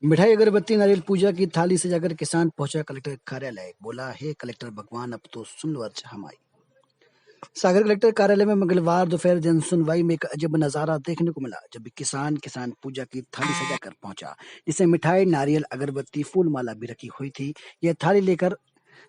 मिठाई अगरबत्ती नारियल पूजा की थाली सजाकर किसान पहुंचा कलेक्टर कार्यालय। बोला, हे कलेक्टर भगवान, अब तो सुन लो अर्ज हमारी। सागर कलेक्टर कार्यालय में मंगलवार दोपहर जन सुनवाई में एक अजब नजारा देखने को मिला, जब किसान पूजा की थाली सजाकर पहुंचा, जिसमें मिठाई, नारियल, अगरबत्ती, फूल माला भी रखी हुई थी। यह थाली लेकर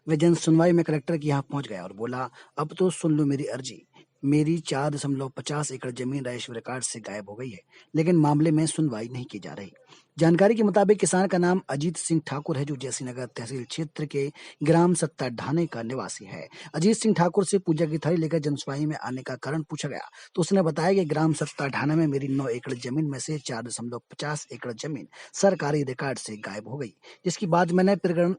वह जन सुनवाई में कलेक्टर के यहाँ पहुंच गया और बोला, अब तो सुन लो मेरी अर्जी। मेरी 4.50 एकड़ जमीन राजेश्वर रिकॉर्ड से गायब हो गई है, लेकिन मामले में सुनवाई नहीं की जा रही। जानकारी के मुताबिक किसान का नाम अजीत सिंह ठाकुर है, जो जयसीनगर तहसील क्षेत्र के ग्राम सत्ता ढाने का निवासी है। अजीत सिंह ठाकुर से पूजा की थाली लेकर जनसुनवाई में आने का कारण पूछा गया तो उसने बताया कि ग्राम सत्ता ढाना में मेरी 9 एकड़ जमीन में से 4.50 एकड़ जमीन सरकारी रिकॉर्ड से गायब हो गई, जिसके बाद मैंने प्रकरण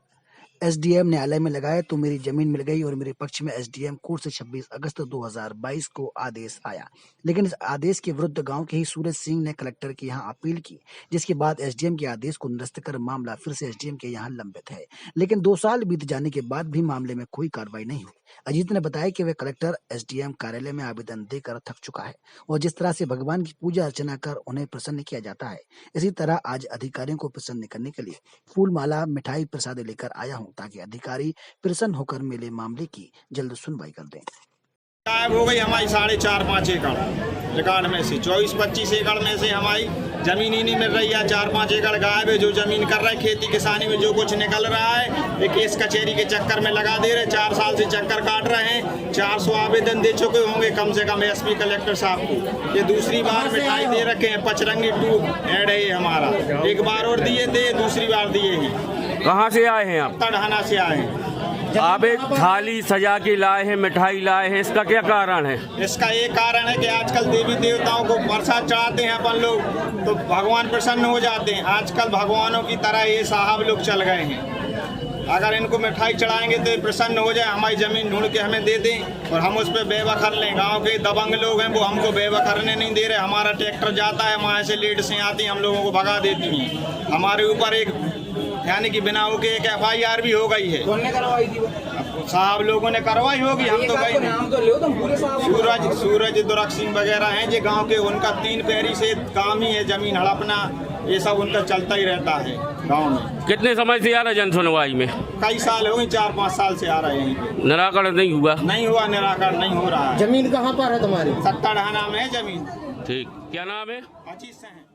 एसडीएम न्यायालय में लगाए तो मेरी जमीन मिल गई और मेरे पक्ष में एसडीएम कोर्ट से 26 अगस्त 2022 को आदेश आया, लेकिन इस आदेश के विरुद्ध गांव के ही सूरज सिंह ने कलेक्टर के यहां अपील की, जिसके बाद एसडीएम के आदेश को निरस्त कर मामला फिर से एसडीएम के यहां लंबित है। लेकिन 2 साल बीत जाने के बाद भी मामले में कोई कार्रवाई नहीं हुई। अजीत ने बताया कि वे कलेक्टर एसडीएम कार्यालय में आवेदन देकर थक चुका है और जिस तरह से भगवान की पूजा अर्चना कर उन्हें प्रसन्न किया जाता है, इसी तरह आज अधिकारियों को प्रसन्न करने के लिए फूल माला, मिठाई, प्रसाद लेकर आया हूं, ताकि अधिकारी प्रसन्न होकर मेरे मामले की जल्द सुनवाई कर दें। गायब हो गई हमारी 4.5 एकड़ रिकॉर्ड में से 24-25 एकड़ में से हमारी जमीन ही नहीं मिल रही है। 4-5 एकड़ गायब है। जो जमीन कर रहे खेती किसानी में जो कुछ निकल रहा है, ये केस कचहरी के चक्कर में लगा दे रहे। 4 साल से चक्कर काट रहे हैं। 400 आवेदन दे चुके होंगे कम से कम एसपी कलेक्टर साहब को। ये दूसरी बार मिठाई दे रखे हैं। पचरंगी 2 ऐड है हमारा। एक बार और दिए थे, दूसरी बार दिए ही। कहाँ से आए हैं आप? तड़हाना से आए हैं। आप एक थाली सजा के लाए हैं, मिठाई लाए हैं, इसका क्या कारण है? इसका ये कारण है कि आजकल देवी देवताओं को प्रसाद चढ़ाते हैं अपन लोग, तो भगवान प्रसन्न हो जाते हैं। आजकल भगवानों की तरह ये साहब लोग चल गए हैं। अगर इनको मिठाई चढ़ाएंगे तो प्रसन्न हो जाए, हमारी ज़मीन ढूंढ के हमें दे दें और हम उस पर बेवा कर लें। गाँव के दबंग लोग हैं, वो हमको बेवा करने नहीं दे रहे। हमारा ट्रैक्टर जाता है, वहाँ से लेट से आती, हम लोगों को भगा देती हैं। हमारे ऊपर एक यानी कि बिना होके एक FIR भी हो गई है। कौन करवाई थी? साहब लोगों ने करवाई होगी, हम तो गए नाम तो लो तुम पूरे साहब। सूरज दुरख सिंह वगैरह हैं जो गांव के, उनका 3 पैरी से काम ही है, जमीन हड़पना, ये सब उनका चलता ही रहता है गांव में। कितने समय से आ रहा जन सुनवाई में? कई साल हो गए, 4-5 साल से आ रहे हैं। निराकरण नहीं हुआ? नहीं हुआ, निराकरण नहीं हो रहा है। जमीन कहाँ पर है तुम्हारी? सत्ता ढाना में है जमीन। ठीक, क्या नाम है? अजीत से है।